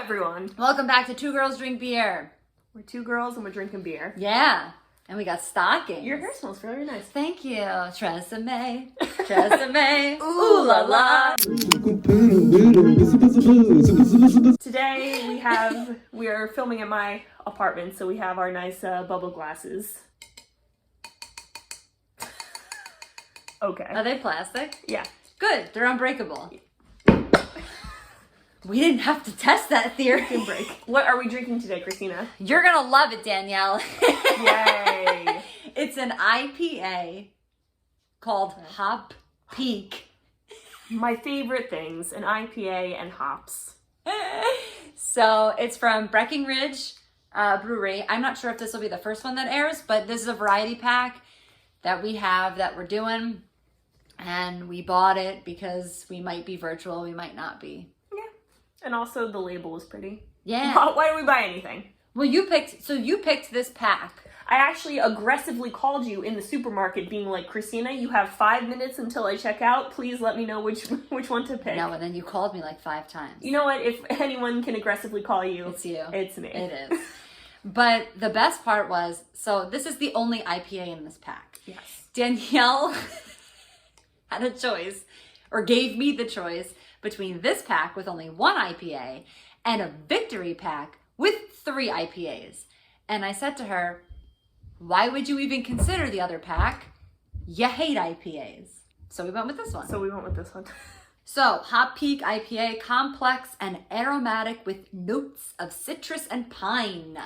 everyone. Welcome back to Two Girls Drink Beer. We're two girls and we're drinking beer. Yeah, and we got stockings. Your hair smells really nice. Thank you. Tresemme. Tresemme. Ooh la la. Today we are filming at my apartment, so we have our nice bubble glasses. Okay. Are they plastic? Yeah. Good. They're unbreakable. We didn't have to test that theory. Can break. What are we drinking today, Christina? You're gonna love it, Danielle. Yay. It's an IPA called Hop Peak. My favorite things, an IPA and hops. So it's from Breckenridge Brewery. I'm not sure if this will be the first one that airs, but this is a variety pack that we have that we're doing. And we bought it because we might be virtual, we might not be. Yeah. And also the label is pretty. Yeah. Why do we buy anything? Well, you picked this pack. I actually aggressively called you in the supermarket being like, Christina, you have 5 minutes until I check out. Please let me know which one to pick. No, and then you called me like 5 times. You know what? If anyone can aggressively call you, It's you. It's me. It is. But the best part was, so this is the only IPA in this pack. Yes. Danielle had a choice, or gave me the choice, between this pack with only 1 IPA and a victory pack with 3 IPAs. And I said to her, why would you even consider the other pack? You hate IPAs. So we went with this one. So, Hop Peak IPA, complex and aromatic with notes of citrus and pine.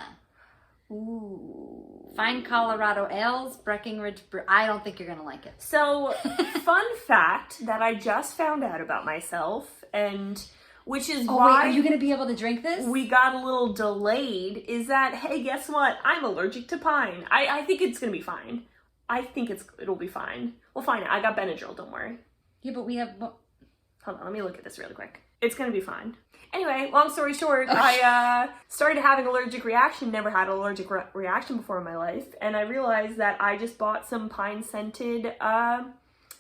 Ooh. Fine Colorado ales, Breckenridge I don't think you're going to like it. So, fun fact that I just found out about myself, and which is why... wait, are you going to be able to drink this? We got a little delayed, is that, hey, guess what? I'm allergic to pine. I think it's going to be fine. I think it'll be fine. We'll find it. I got Benadryl, don't worry. Yeah, but we have... Hold on, let me look at this really quick. It's going to be fine. Anyway, long story short, I started having allergic reaction, never had an allergic reaction before in my life, and I realized that I just bought some pine-scented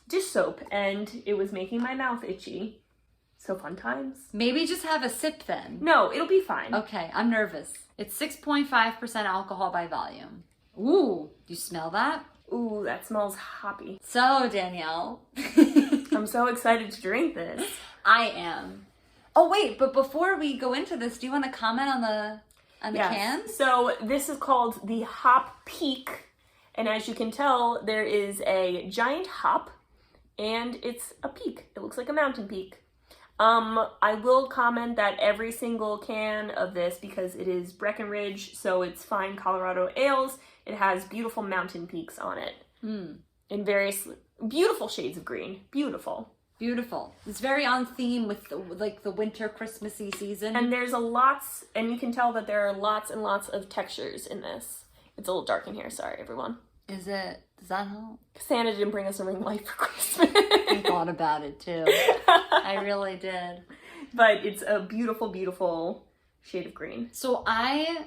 dish soap, and it was making my mouth itchy. So fun times. Maybe just have a sip then. No, it'll be fine. Okay, I'm nervous. It's 6.5% alcohol by volume. Ooh, do you smell that? Ooh, that smells hoppy. So, Danielle. I'm so excited to drink this. I am. Oh, wait, but before we go into this, do you want to comment on the can? So this is called the Hop Peak. And as you can tell, there is a giant hop and it's a peak. It looks like a mountain peak. I will comment that every single can of this, because it is Breckenridge, so it's fine Colorado ales, it has beautiful mountain peaks on it. In various beautiful shades of green. Beautiful. Beautiful. It's very on theme with the winter Christmassy season. And there's and you can tell that there are lots and lots of textures in this. It's a little dark in here, sorry everyone. Does that help? Santa didn't bring us a ring light for Christmas. I thought about it too. I really did. But it's a beautiful, beautiful shade of green. So I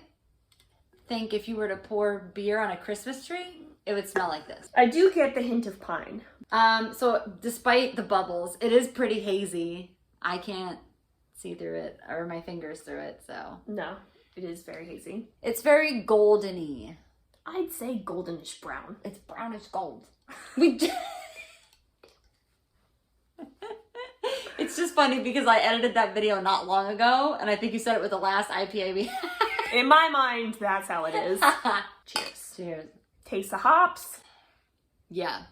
think if you were to pour beer on a Christmas tree, it would smell like this. I do get the hint of pine. So despite the bubbles, it is pretty hazy. I can't see through it, or my fingers through it, so. No, it is very hazy. It's very golden-y. I'd say goldenish brown. It's brownish gold. It's just funny because I edited that video not long ago, and I think you said it was the last IPA we had. In my mind, that's how it is. Cheers. Cheers. Taste the hops. Yeah.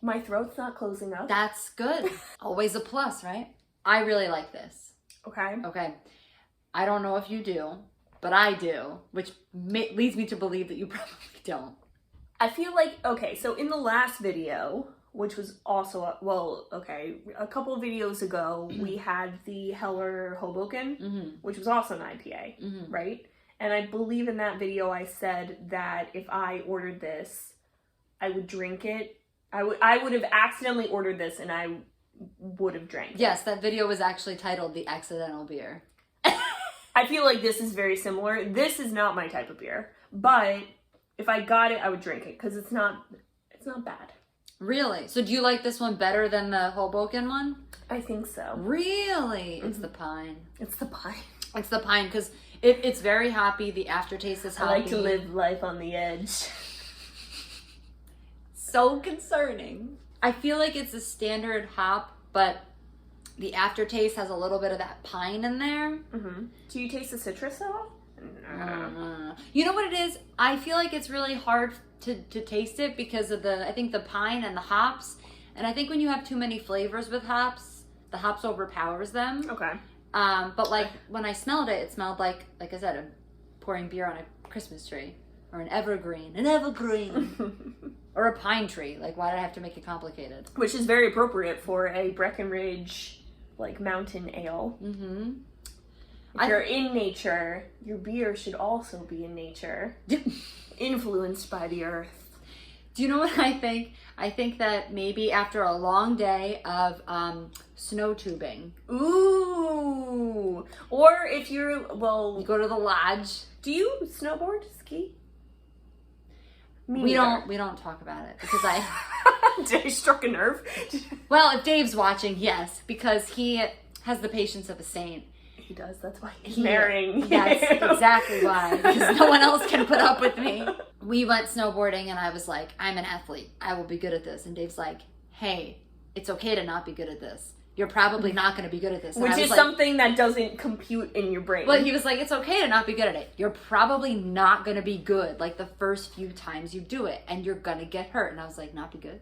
My throat's not closing up. That's good. Always a plus, right? I really like this. Okay. Okay. I don't know if you do, but I do, which leads me to believe that you probably don't. I feel like, okay, so in the last video, which was also, a couple of videos ago, we had the Heller Hoboken, which was also an IPA, right? And I believe in that video I said that if I ordered this, I would drink it. I would have accidentally ordered this and I would have drank it. Yes, that video was actually titled The Accidental Beer. I feel like this is very similar. This is not my type of beer, but if I got it, I would drink it because it's not bad. Really? So do you like this one better than the Hoboken one? I think so. Really? It's the pine. It's the pine. It's the pine because it's very hoppy. The aftertaste is hoppy. I like to live life on the edge. So concerning. I feel like it's a standard hop, but the aftertaste has a little bit of that pine in there. Mm-hmm. Do you taste the citrus at all? No. You know what it is? I feel like it's really hard to taste it because of I think the pine and the hops. And I think when you have too many flavors with hops, the hops overpowers them. Okay. But like when I smelled it, it smelled like I said, I'm pouring beer on a Christmas tree or an evergreen, or a pine tree. Like, why did I have to make it complicated? Which is very appropriate for a Breckenridge, like, mountain ale. Mm-hmm. If you're in nature, your beer should also be in nature. Influenced by the earth. Do you know what I think? I think that maybe after a long day of snow tubing. Ooh. Or if you're, You go to the lodge. Do you snowboard, ski? We don't talk about it because I struck a nerve. Well, if Dave's watching, yes, because he has the patience of a saint. He does. That's why he's marrying you. That's exactly why. Because no one else can put up with me. We went snowboarding and I was like, I'm an athlete. I will be good at this. And Dave's like, hey, it's okay to not be good at this. You're probably not going to be good at this. And Which is like, something that doesn't compute in your brain. Well, he was like, it's okay to not be good at it. You're probably not going to be good like the first few times you do it. And you're going to get hurt. And I was like, not be good?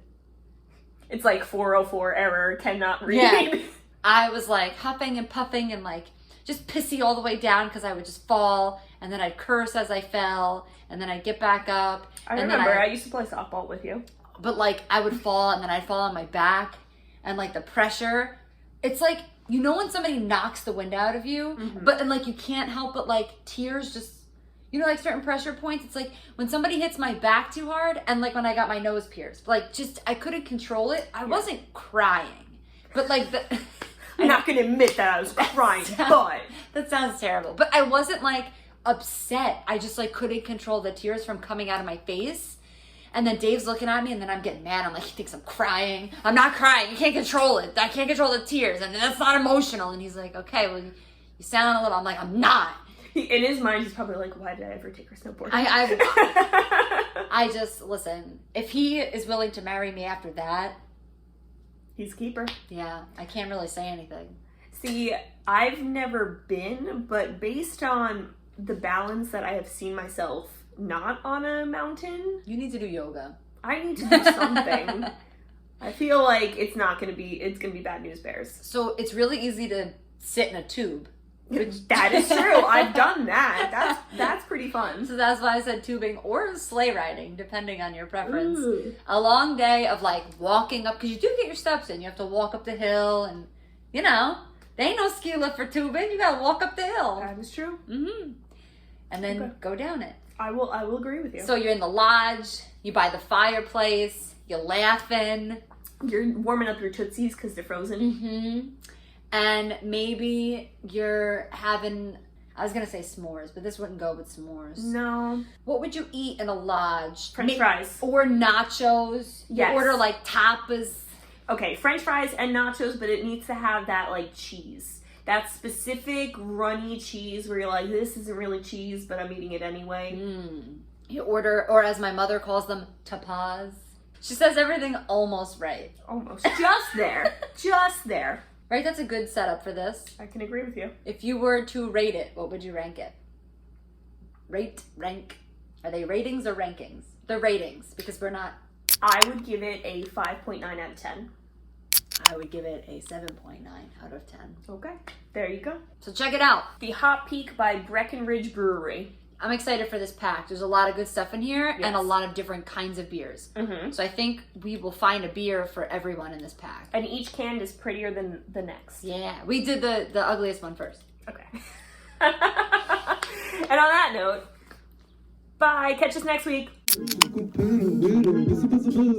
It's like 404 error, cannot read. Yeah. I was like huffing and puffing and like just pissy all the way down because I would just fall. And then I'd curse as I fell. And then I'd get back up. I remember. I used to play softball with you. But like I would fall and then I'd fall on my back. And like the pressure... It's like, you know when somebody knocks the wind out of you, and like you can't help but like tears just, you know, like certain pressure points. It's like when somebody hits my back too hard and like when I got my nose pierced, like just, I couldn't control it. I wasn't crying, but like I'm not going to admit that I was crying, but. That sounds terrible. But I wasn't like upset. I just like couldn't control the tears from coming out of my face. And then Dave's looking at me, and then I'm getting mad. I'm like, he thinks I'm crying. I'm not crying. You can't control it. I can't control the tears, and that's not emotional. And he's like, okay, well, you sound a little. I'm like, I'm not. In his mind, he's probably like, why did I ever take her snowboarding? I just, listen, if he is willing to marry me after that. He's a keeper. Yeah, I can't really say anything. See, I've never been, but based on the balance that I have seen myself not on a mountain. You need to do yoga. I need to do something. I feel like it's going to be bad news bears. So it's really easy to sit in a tube. That is true. I've done that. That's pretty fun. So that's why I said tubing or sleigh riding, depending on your preference. Ooh. A long day of like walking up, because you do get your steps in. You have to walk up the hill and, you know, there ain't no ski lift for tubing. You got to walk up the hill. That is true. Mm-hmm. And then go down it. I will agree with you. So you're in the lodge, you buy the fireplace, you're laughing. You're warming up your Tootsies because they're frozen. Mm-hmm. And maybe you're having, I was going to say s'mores, but this wouldn't go with s'mores. No. What would you eat in a lodge? French fries. Or nachos. Yes. You order like tapas. Okay, French fries and nachos, but it needs to have that like cheese. That specific runny cheese where you're like, this isn't really cheese, but I'm eating it anyway. You order, or as my mother calls them, tapas. She says everything almost right. Almost. Just there. Just there. Right? That's a good setup for this. I can agree with you. If you were to rate it, what would you rank it? Rate, rank. Are they ratings or rankings? They're ratings, because we're not... I would give it a 5.9 out of 10. I would give it a 7.9 out of 10. Okay, there you go. So check it out. The Hop Peak by Breckenridge Brewery. I'm excited for this pack. There's a lot of good stuff in here and a lot of different kinds of beers. Mm-hmm. So I think we will find a beer for everyone in this pack. And each can is prettier than the next. Yeah, we did the ugliest one first. Okay. And on that note, bye. Catch us next week.